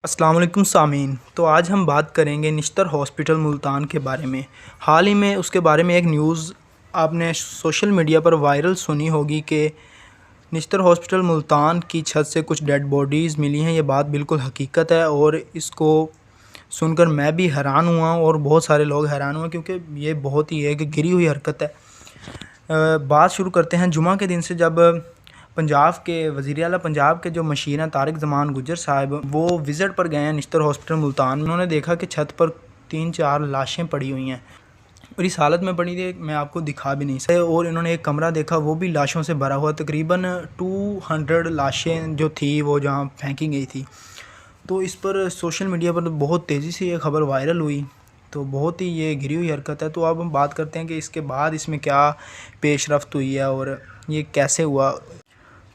अस्सलाम वालेकुम सामीन। तो आज हम बात करेंगे निश्तर हॉस्पिटल मुल्तान के बारे में। हाल ही में उसके बारे में एक न्यूज़ आपने सोशल मीडिया पर वायरल सुनी होगी कि निश्तर हॉस्पिटल मुल्तान की छत से कुछ डेड बॉडीज़ मिली हैं। ये बात बिल्कुल हकीकत है और इसको सुनकर मैं भी हैरान हुआ और बहुत सारे लोग हैरान हुए, क्योंकि ये बहुत ही एक गिरी हुई हरकत है। बात शुरू करते हैं जुमा के दिन से, जब पंजाब के वज़ीर आला पंजाब के जो मशीर हैं तारिक ज़मान गुज्जर साहब, वो विज़िट पर गए हैं निश्तर हॉस्पिटल मुल्तान। उन्होंने देखा कि छत पर 3-4 लाशें पड़ी हुई हैं और इस हालत में पड़ी थी मैं आपको दिखा भी नहीं सकता। और इन्होंने एक कमरा देखा, वो भी लाशों से भरा हुआ। तकरीबन 200 लाशें जो थी वो जहाँ फेंकी गई थी। तो इस पर सोशल मीडिया पर बहुत तेज़ी से ये खबर वायरल हुई। तो बहुत ही ये गिरी हुई हरकत है। तो अब हम बात करते हैं कि इसके बाद इसमें क्या पेशरफ्त हुई है और ये कैसे हुआ।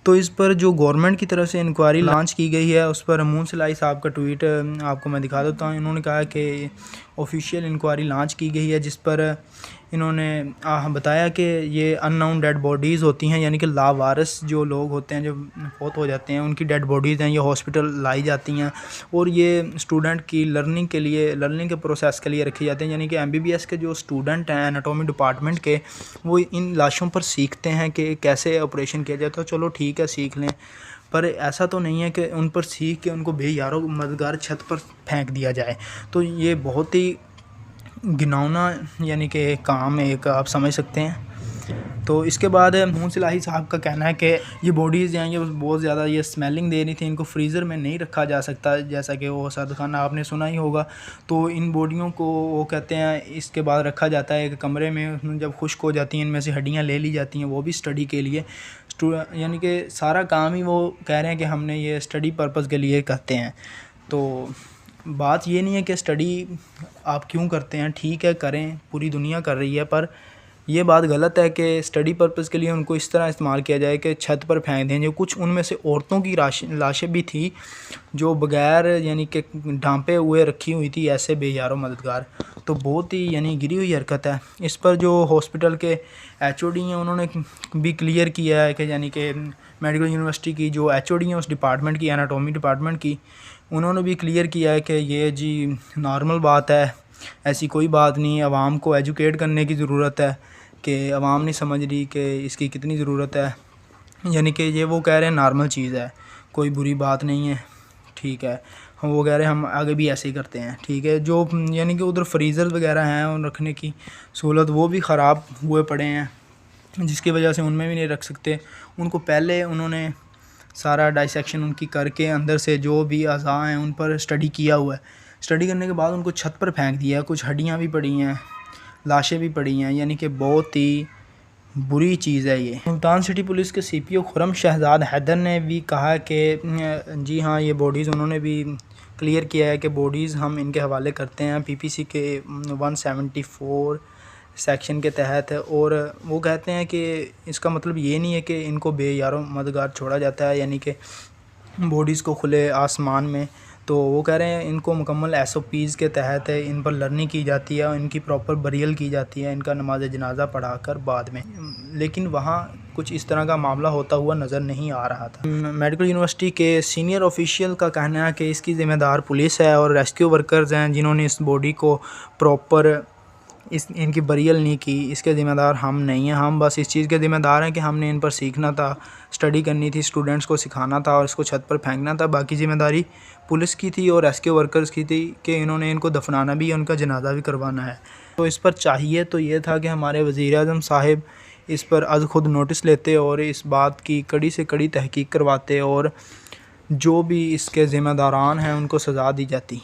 तो इस पर जो गवर्नमेंट की तरफ से इंक्वायरी लॉन्च की गई है, उस पर मून सिलाई साहब का ट्वीट आपको मैं दिखा देता हूँ। इन्होंने कहा कि ऑफिशियल इंक्वायरी लॉन्च की गई है, जिस पर इन्होंने बताया कि ये अननाउन डेड बॉडीज़ होती हैं, यानी कि लावारिस जो लोग होते हैं, जो फौत हो जाते हैं, उनकी डेड बॉडीज़ हैं, ये हॉस्पिटल लाई जाती हैं और ये स्टूडेंट की लर्निंग के प्रोसेस के लिए रखी जाती हैं। यानी कि MBBS के जो स्टूडेंट हैं एनाटॉमी डिपार्टमेंट के, वो इन लाशों पर सीखते हैं कि कैसे ऑपरेशन किया जाता है। चलो ठीक है, सीख लें, पर ऐसा तो नहीं है कि उन पर सीख के उनको बेयारो मददगार छत पर फेंक दिया जाए। तो ये बहुत ही घिनौना यानी कि काम एक आप समझ सकते हैं। तो इसके बाद मून सिलाही साहब का कहना है कि ये बॉडीज़ हैं, ये बहुत ज़्यादा ये स्मेलिंग दे रही थी, इनको फ्रीज़र में नहीं रखा जा सकता, जैसा कि वो सरद खाना आपने सुना ही होगा। तो इन बॉडियों को वो कहते हैं इसके बाद रखा जाता है एक कमरे में, जब खुश्क हो जाती हैं इनमें से हड्डियाँ ले ली जाती हैं, वो भी स्टडी के लिए। यानी कि सारा काम ही वो कह रहे हैं कि हमने ये स्टडी पर्पज़ के लिए करते हैं। तो बात ये नहीं है कि स्टडी आप क्यों करते हैं, ठीक है करें, पूरी दुनिया कर रही है, पर ये बात गलत है कि स्टडी पर्पज़ के लिए उनको इस तरह इस्तेमाल किया जाए कि छत पर फेंक दें। जो कुछ उनमें से औरतों की लाशें भी थी जो बग़ैर यानी कि ढांपे हुए रखी हुई थी, ऐसे बेयारो मददगार। तो बहुत ही यानी गिरी हुई हरकत है। इस पर जो हॉस्पिटल के HOD हैं, उन्होंने भी क्लियर किया है कि यानी कि मेडिकल यूनिवर्सिटी की जो HOD हैं उस डिपार्टमेंट की, एनाटॉमी डिपार्टमेंट की, उन्होंने भी क्लियर किया है कि ये जी नॉर्मल बात है, ऐसी कोई बात नहीं है। आवाम को एजुकेट करने की ज़रूरत है कि आवाम नहीं समझ रही कि इसकी कितनी ज़रूरत है। यानी कि ये वो कह रहे हैं नॉर्मल चीज़ है, कोई बुरी बात नहीं है, ठीक है। हम वो कह रहे हैं हम आगे भी ऐसे ही करते हैं, ठीक है। जो यानी कि उधर फ्रीज़र वगैरह हैं उन रखने की सहूलत, वो भी ख़राब हुए पड़े हैं, जिसकी वजह से उनमें भी नहीं रख सकते। उनको पहले उन्होंने सारा डाइसेक्शन उनकी करके अंदर से जो भी अज़ा हैं उन पर स्टडी किया हुआ है। स्टडी करने के बाद उनको छत पर फेंक दिया है। कुछ हड्डियाँ भी पड़ी हैं, लाशें भी पड़ी हैं, यानी कि बहुत ही बुरी चीज़ है ये। मुल्तान सिटी पुलिस के CPO खुरम शहजाद हैदर ने भी कहा कि जी हाँ, ये बॉडीज़ उन्होंने भी क्लियर किया है कि बॉडीज़ हम इनके हवाले करते हैं PPC के 174 सेक्शन के तहत है। और वो कहते हैं कि इसका मतलब ये नहीं है कि इनको बेयारो मददगार छोड़ा जाता है, यानी कि बॉडीज़ को खुले आसमान में। तो वो कह रहे हैं इनको मुकम्मल SOPs के तहत है, इन पर लर्निंग की जाती है और इनकी प्रॉपर बरियल की जाती है, इनका नमाज जनाजा पढ़ाकर बाद में। लेकिन वहाँ कुछ इस तरह का मामला होता हुआ नज़र नहीं आ रहा था। मेडिकल यूनिवर्सिटी के सीनियर ऑफिशियल का कहना है कि इसकी ज़िम्मेदार पुलिस है और रेस्क्यू वर्कर्स हैं, जिन्होंने इस बॉडी को प्रॉपर इनकी बरियल नहीं की। इसके ज़िम्मेदार हम नहीं हैं, हम बस इस चीज़ के ज़िम्मेदार हैं कि हमने इन पर सीखना था, स्टडी करनी थी, स्टूडेंट्स को सिखाना था और इसको छत पर फेंकना था। बाकी ज़िम्मेदारी पुलिस की थी और रेस्क्यू वर्कर्स की थी कि इन्होंने इनको दफनाना भी है, उनका जनाजा भी करवाना है। तो इस पर चाहिए तो ये था कि हमारे वज़ीर-ए-आज़म साहिब इस पर अज़ खुद नोटिस लेते और इस बात की कड़ी से कड़ी तहकीक करवाते और जो भी इसके ज़िम्मेदारान हैं उनको सज़ा दी जाती।